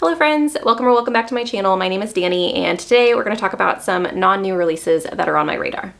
Hello friends, welcome or welcome back to my channel. My name is Danny and today we're going to talk about some non-new releases that are on my radar.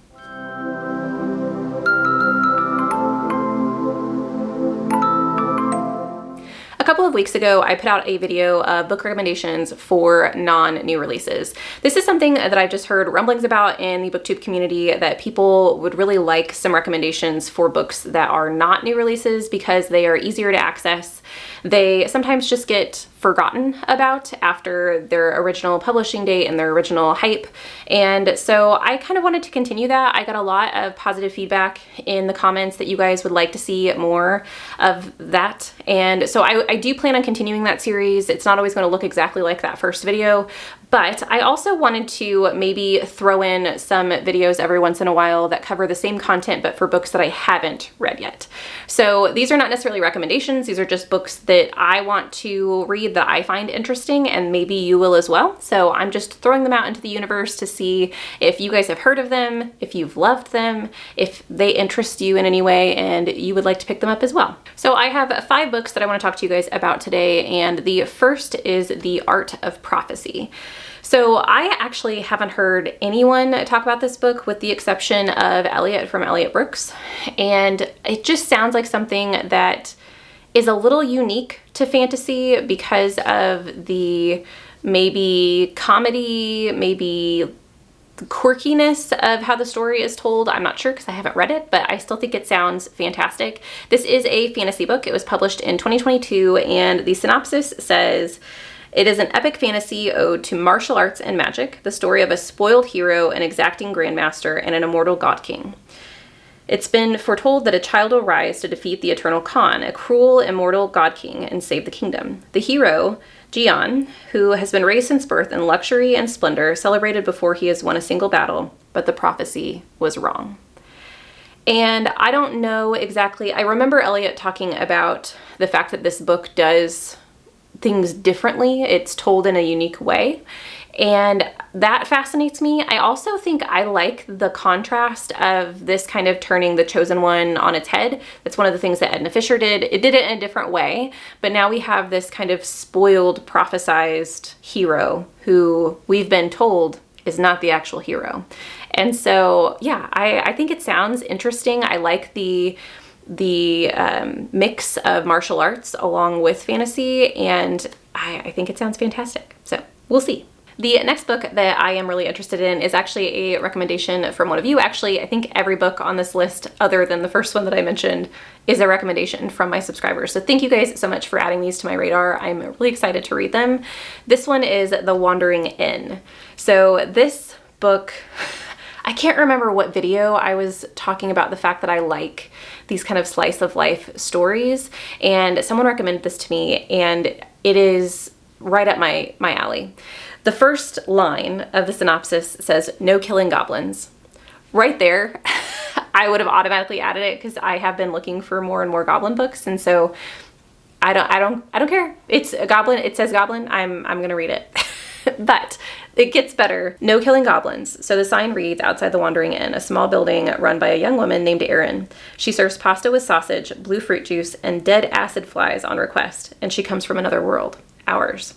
A couple of weeks ago, I put out a video of book recommendations for non-new releases. This is something that I've just heard rumblings about in the booktube community, that people would really like some recommendations for books that are not new releases because they are easier to access. They sometimes just get forgotten about after their original publishing date and their original hype. And so I kind of wanted to continue that. I got a lot of positive feedback in the comments that you guys would like to see more of that. And so I do plan on continuing that series. It's not always going to look exactly like that first video, but I also wanted to maybe throw in some videos every once in a while that cover the same content, but for books that I haven't read yet. So these are not necessarily recommendations. These are just books that I want to read that I find interesting, and maybe you will as well. So I'm just throwing them out into the universe to see if you guys have heard of them, if you've loved them, if they interest you in any way, and you would like to pick them up as well. So I have 5 books that I want to talk to you guys about today, and the first is The Art of Prophecy. So I actually haven't heard anyone talk about this book with the exception of Elliot from Elliot Brooks, and it just sounds like something that is a little unique to fantasy because of the maybe comedy, maybe the quirkiness of how the story is told. I'm not sure because I haven't read it, but I still think it sounds fantastic. This is a fantasy book. It was published in 2022, and the synopsis says, "It is an epic fantasy ode to martial arts and magic, the story of a spoiled hero, an exacting grandmaster, and an immortal god king. It's been foretold that a child will rise to defeat the eternal Khan, a cruel, immortal god king, and save the kingdom. The hero, Jian, who has been raised since birth in luxury and splendor, celebrated before he has won a single battle, but the prophecy was wrong." And I don't know exactly, I remember Elliot talking about the fact that this book does things differently. It's told in a unique way, and that fascinates me. I also think I like the contrast of this kind of turning the chosen one on its head. That's one of the things that Edna Fisher did. It did it in a different way, but now we have this kind of spoiled, prophesized hero who we've been told is not the actual hero. And so, yeah, I think it sounds interesting. I like the mix of martial arts along with fantasy, and I think it sounds fantastic. So we'll see. The next book that I am really interested in is actually a recommendation from one of you. Actually, I think every book on this list, other than the first one that I mentioned, is a recommendation from my subscribers. So thank you guys so much for adding these to my radar. I'm really excited to read them. This one is The Wandering Inn. So this book, I can't remember what video I was talking about the fact that I like these kind of slice of life stories, and someone recommended this to me, and it is right up my alley. The first line of the synopsis says, "No killing goblins." Right there, I would have automatically added it because I have been looking for more and more goblin books, and so I don't care. It's a goblin. It says goblin. I'm gonna read it. But it gets better. "No killing goblins." So the sign reads, "Outside the Wandering Inn, a small building run by a young woman named Erin. She serves pasta with sausage, blue fruit juice, and dead acid flies on request, and she comes from another world, ours.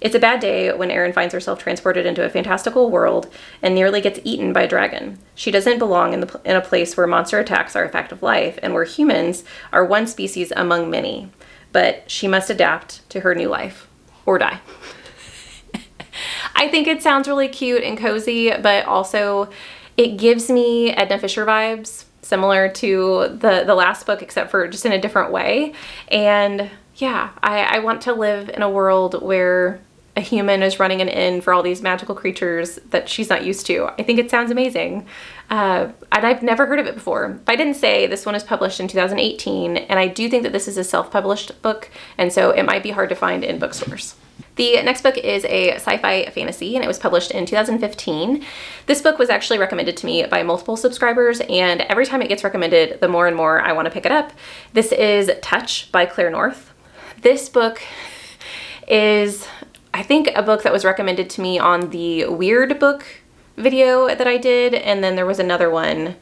It's a bad day when Erin finds herself transported into a fantastical world and nearly gets eaten by a dragon. She doesn't belong in a place where monster attacks are a fact of life and where humans are one species among many. But she must adapt to her new life or die." I think it sounds really cute and cozy, but also it gives me Edna Fisher vibes, similar to the last book, except for just in a different way. And yeah, I want to live in a world where a human is running an inn for all these magical creatures that she's not used to. I think it sounds amazing. And I've never heard of it before. If I didn't say, this one is published in 2018, and I do think that this is a self-published book, and so it might be hard to find in bookstores. The next book is a sci-fi fantasy, and it was published in 2015. This book was actually recommended to me by multiple subscribers, and every time it gets recommended, the more and more I want to pick it up. This is Touch by Claire North. This book is, I think, a book that was recommended to me on the Weird Book video that I did, and then there was another one.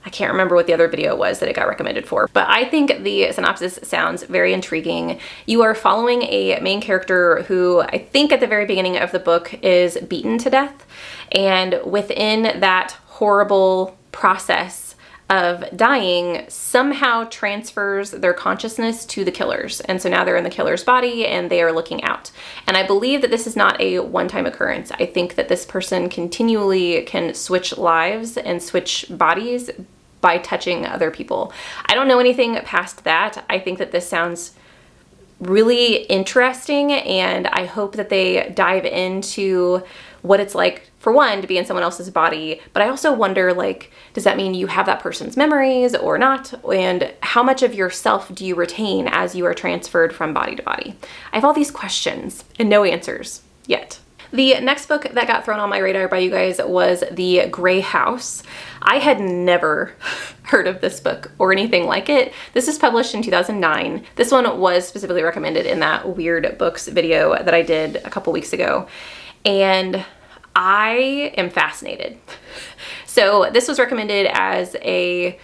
I can't remember what the other video was that it got recommended for, but I think the synopsis sounds very intriguing. You are following a main character who I think at the very beginning of the book is beaten to death, and within that horrible process of dying somehow transfers their consciousness to the killers. And so now they're in the killer's body and they are looking out. And I believe that this is not a one-time occurrence. I think that this person continually can switch lives and switch bodies by touching other people. I don't know anything past that. I think that this sounds really interesting, and I hope that they dive into what it's like, for one, to be in someone else's body, but I also wonder, like, does that mean you have that person's memories or not? And how much of yourself do you retain as you are transferred from body to body? I have all these questions and no answers yet. The next book that got thrown on my radar by you guys was The Gray House. I had never heard of this book or anything like it. This is published in 2009. This one was specifically recommended in that Weird Books video that I did a couple weeks ago, and I am fascinated. So this was recommended as a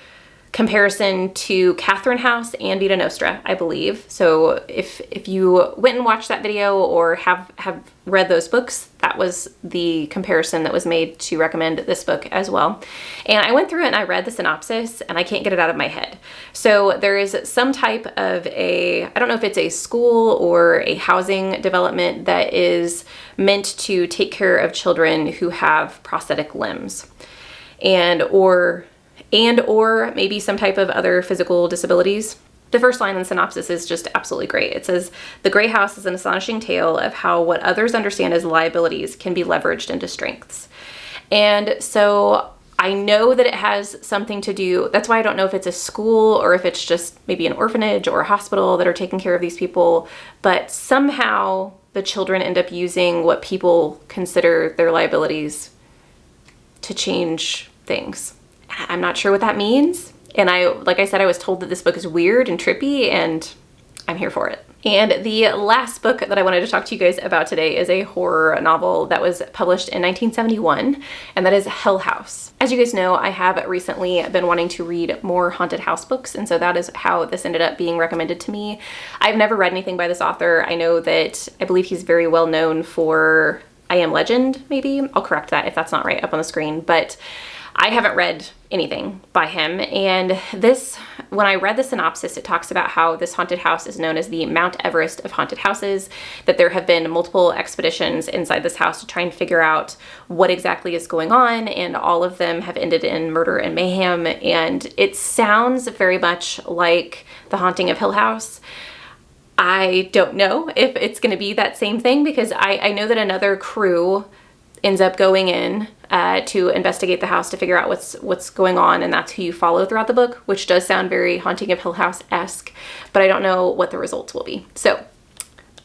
comparison to Catherine House and Vita Nostra, I believe. So if you went and watched that video or have read those books, that was the comparison that was made to recommend this book as well. And I went through it and I read the synopsis and I can't get it out of my head. So there is some type of I don't know if it's a school or a housing development that is meant to take care of children who have prosthetic limbs and or maybe some type of other physical disabilities. The first line in the synopsis is just absolutely great. It says, "The Gray House is an astonishing tale of how what others understand as liabilities can be leveraged into strengths." And so I know that it has something to do, that's why I don't know if it's a school or if it's just maybe an orphanage or a hospital that are taking care of these people, but somehow the children end up using what people consider their liabilities to change things. I'm not sure what that means. And like I said, I was told that this book is weird and trippy, and I'm here for it. And the last book that I wanted to talk to you guys about today is a horror novel that was published in 1971, and that is Hell House. As you guys know, I have recently been wanting to read more haunted house books, and so that is how this ended up being recommended to me. I've never read anything by this author. I know that, I believe he's very well known for I Am Legend, maybe. I'll correct that if that's not right up on the screen, but I haven't read anything by him, and this, when I read the synopsis, it talks about how this haunted house is known as the Mount Everest of haunted houses, that there have been multiple expeditions inside this house to try and figure out what exactly is going on, and all of them have ended in murder and mayhem, and it sounds very much like The Haunting of Hill House. I don't know if it's going to be that same thing, because I know that another crew ends up going in to investigate the house to figure out what's going on, and that's who you follow throughout the book, which does sound very Haunting of Hill House-esque, but I don't know what the results will be. So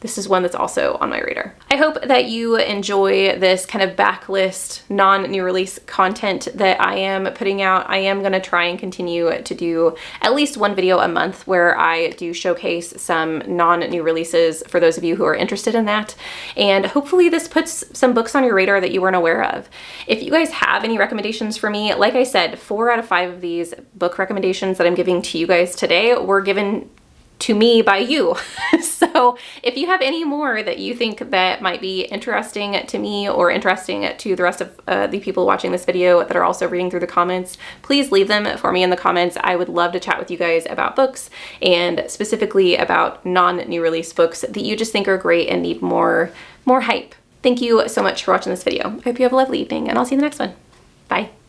this is one that's also on my radar. I hope that you enjoy this kind of backlist, non-new release content that I am putting out. I am gonna try and continue to do at least one video a month where I do showcase some non-new releases for those of you who are interested in that. And hopefully this puts some books on your radar that you weren't aware of. If you guys have any recommendations for me, like I said, 4 out of 5 of these book recommendations that I'm giving to you guys today were given to me by you. So if you have any more that you think that might be interesting to me or interesting to the rest of the people watching this video that are also reading through the comments, please leave them for me in the comments. I would love to chat with you guys about books, and specifically about non-new release books that you just think are great and need more hype. Thank you so much for watching this video. I hope you have a lovely evening, and I'll see you in the next one. Bye.